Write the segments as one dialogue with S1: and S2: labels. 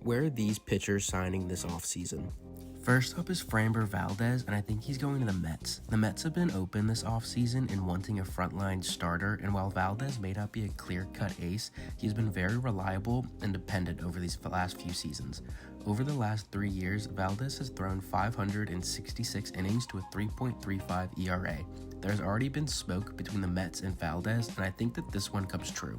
S1: Where are these pitchers signing this offseason?
S2: First up is Framber Valdez, and I think he's going to the Mets. The Mets have been open this offseason in wanting a frontline starter, and while Valdez may not be a clear-cut ace, he's been very reliable and dependent over these last few seasons. Over the last 3 years, Valdez has thrown 566 innings to a 3.35 ERA. There's already been smoke between the Mets and Valdez, and I think that this one comes true.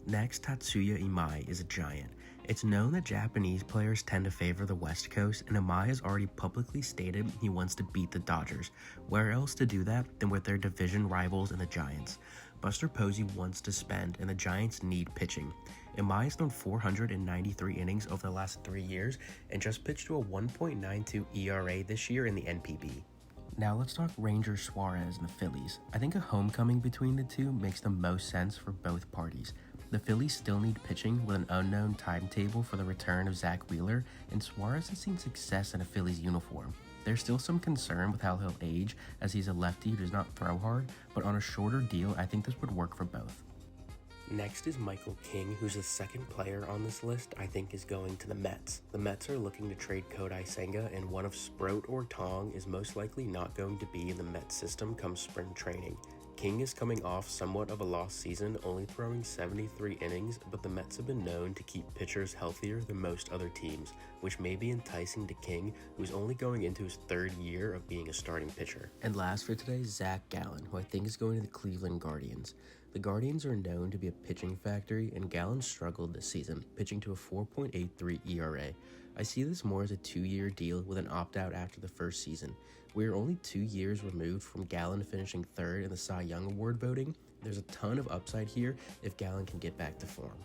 S2: Next, Tatsuya Imai is a giant. It's known that Japanese players tend to favor the West Coast, and Imai has already publicly stated he wants to beat the Dodgers. Where else to do that than with their division rivals and the Giants? Buster Posey wants to spend, and the Giants need pitching. Imai has thrown 493 innings over the last 3 years and just pitched to a 1.92 ERA this year in the NPB. Now let's talk Ranger Suarez and the Phillies. I think a homecoming between the two makes the most sense for both parties. The Phillies still need pitching with an unknown timetable for the return of Zach Wheeler, and Suarez has seen success in a Phillies uniform. There's still some concern with how he'll age, as he's a lefty who does not throw hard, but on a shorter deal, I think this would work for both.
S1: Next is Michael King, who's the second player on this list I think is going to the Mets. The Mets are looking to trade Kodai Senga, and one of Sproat or Tong is most likely not going to be in the Mets system come spring training. King is coming off somewhat of a lost season, only throwing 73 innings, but the Mets have been known to keep pitchers healthier than most other teams, which may be enticing to King, who's only going into his 3rd year of being a starting pitcher.
S2: And last for today, Zach Gallen, who I think is going to the Cleveland Guardians. The Guardians are known to be a pitching factory, and Gallen struggled this season, pitching to a 4.83 ERA. I see this more as a 2-year deal with an opt-out after the first season. We are only 2 years removed from Gallen finishing 3rd in the Cy Young Award voting. There's a ton of upside here if Gallen can get back to form.